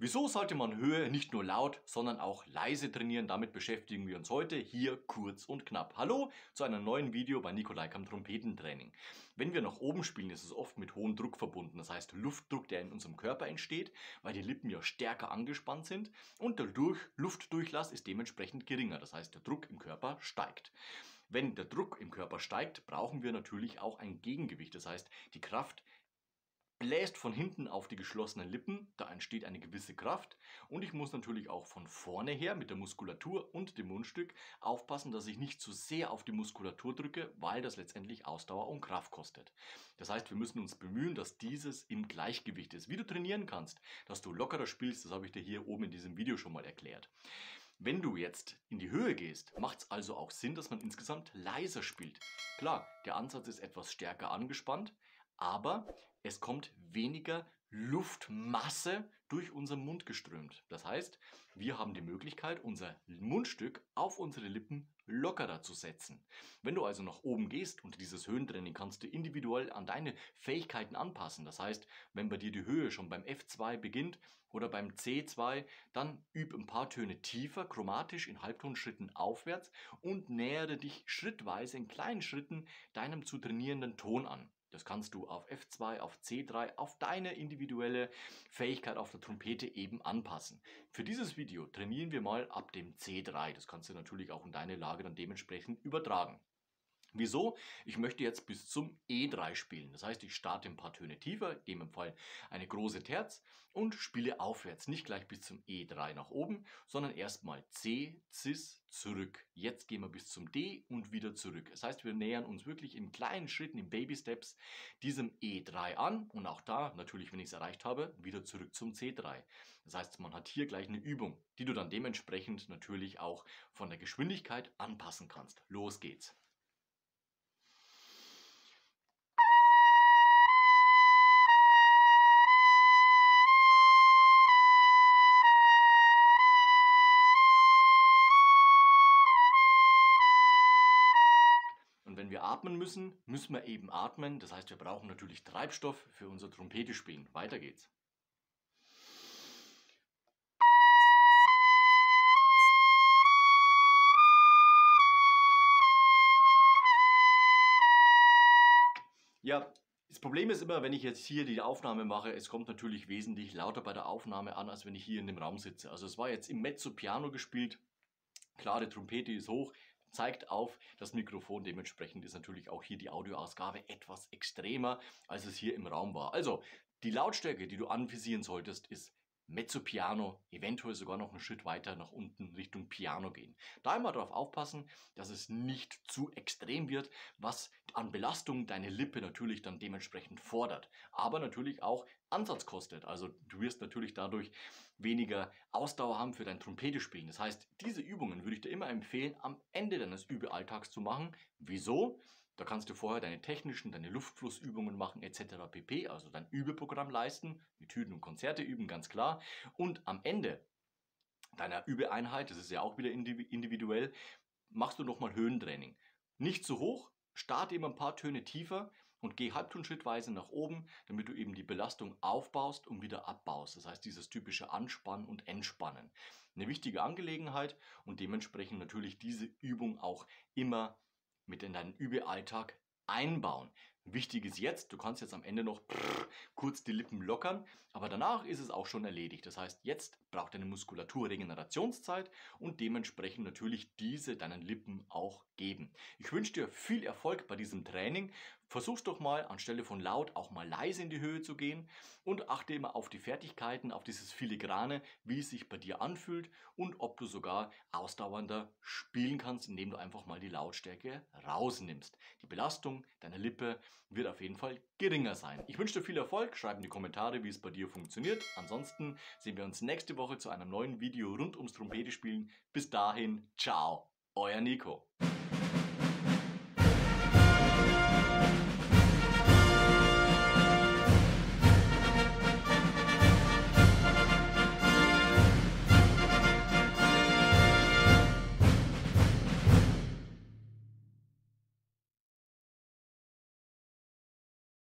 Wieso sollte man Höhe nicht nur laut, sondern auch leise trainieren? Damit beschäftigen wir uns heute hier kurz und knapp. Hallo zu einem neuen Video bei Nikolai Kamm Trompetentraining. Wenn wir nach oben spielen, ist es oft mit hohem Druck verbunden. Das heißt Luftdruck, der in unserem Körper entsteht, weil die Lippen ja stärker angespannt sind und der Luftdurchlass ist dementsprechend geringer. Das heißt, der Druck im Körper steigt. Wenn der Druck im Körper steigt, brauchen wir natürlich auch ein Gegengewicht. Das heißt, die Kraft bläst von hinten auf die geschlossenen Lippen, da entsteht eine gewisse Kraft und ich muss natürlich auch von vorne her mit der Muskulatur und dem Mundstück aufpassen, dass ich nicht zu sehr auf die Muskulatur drücke, weil das letztendlich Ausdauer und Kraft kostet. Das heißt, wir müssen uns bemühen, dass dieses im Gleichgewicht ist. Wie du trainieren kannst, dass du lockerer spielst, das habe ich dir hier oben in diesem Video schon mal erklärt. Wenn du jetzt in die Höhe gehst, macht es also auch Sinn, dass man insgesamt leiser spielt. Klar, der Ansatz ist etwas stärker angespannt, aber es kommt weniger Luftmasse durch unseren Mund geströmt. Das heißt, wir haben die Möglichkeit, unser Mundstück auf unsere Lippen lockerer zu setzen. Wenn du also nach oben gehst und dieses Höhentraining kannst du individuell an deine Fähigkeiten anpassen. Das heißt, wenn bei dir die Höhe schon beim F2 beginnt oder beim C2, dann üb ein paar Töne tiefer, chromatisch in Halbtonschritten aufwärts und nähere dich schrittweise in kleinen Schritten deinem zu trainierenden Ton an. Das kannst du auf F2, auf C3, auf deine individuelle Fähigkeit auf der Trompete eben anpassen. Für dieses Video trainieren wir mal ab dem C3. Das kannst du natürlich auch in deine Lage dann dementsprechend übertragen. Wieso? Ich möchte jetzt bis zum E3 spielen. Das heißt, ich starte ein paar Töne tiefer, in dem Fall eine große Terz und spiele aufwärts. Nicht gleich bis zum E3 nach oben, sondern erstmal C, Cis, zurück. Jetzt gehen wir bis zum D und wieder zurück. Das heißt, wir nähern uns wirklich in kleinen Schritten, in Baby Steps diesem E3 an und auch da, natürlich, wenn ich es erreicht habe, wieder zurück zum C3. Das heißt, man hat hier gleich eine Übung, die du dann dementsprechend natürlich auch von der Geschwindigkeit anpassen kannst. Los geht's! Und wenn wir atmen müssen, müssen wir eben atmen. Das heißt, wir brauchen natürlich Treibstoff für unser Trompete spielen. Weiter geht's. Ja, das Problem ist immer, wenn ich jetzt hier die Aufnahme mache, es kommt natürlich wesentlich lauter bei der Aufnahme an, als wenn ich hier in dem Raum sitze. Also es war jetzt im Mezzo Piano gespielt. Klar, die Trompete ist hoch, zeigt auf das Mikrofon. Dementsprechend ist natürlich auch hier die Audioausgabe etwas extremer, als es hier im Raum war. Also, die Lautstärke, die du anvisieren solltest, ist Mezzo Piano, eventuell sogar noch einen Schritt weiter nach unten Richtung Piano gehen. Da immer darauf aufpassen, dass es nicht zu extrem wird, was an Belastung deine Lippe natürlich dann dementsprechend fordert. Aber natürlich auch Ansatz kostet. Also du wirst natürlich dadurch weniger Ausdauer haben für dein Trompete spielen. Das heißt, diese Übungen würde ich dir immer empfehlen, am Ende deines Übealltags zu machen. Wieso? Da kannst du vorher deine technischen, deine Luftflussübungen machen etc. pp. Also dein Übeprogramm leisten, mit Hüten und Konzerte üben, ganz klar. Und am Ende deiner Übeeinheit, das ist ja auch wieder individuell, machst du nochmal Höhentraining. Nicht zu hoch, starte immer ein paar Töne tiefer und geh halbtonschrittweise nach oben, damit du eben die Belastung aufbaust und wieder abbaust. Das heißt, dieses typische Anspannen und Entspannen. Eine wichtige Angelegenheit und dementsprechend natürlich diese Übung auch immer mit in deinen Übealltag einbauen. Wichtig ist jetzt, du kannst jetzt am Ende noch kurz die Lippen lockern, aber danach ist es auch schon erledigt. Das heißt, jetzt braucht deine Muskulatur Regenerationszeit und dementsprechend natürlich diese deinen Lippen auch geben. Ich wünsche dir viel Erfolg bei diesem Training. Versuch's doch mal, anstelle von laut auch mal leise in die Höhe zu gehen und achte immer auf die Fertigkeiten, auf dieses Filigrane, wie es sich bei dir anfühlt und ob du sogar ausdauernder spielen kannst, indem du einfach mal die Lautstärke rausnimmst. Die Belastung deiner Lippe wird auf jeden Fall geringer sein. Ich wünsche dir viel Erfolg, schreib in die Kommentare, wie es bei dir funktioniert. Ansonsten sehen wir uns nächste Woche zu einem neuen Video rund ums Trompete spielen. Bis dahin, ciao, euer Nico.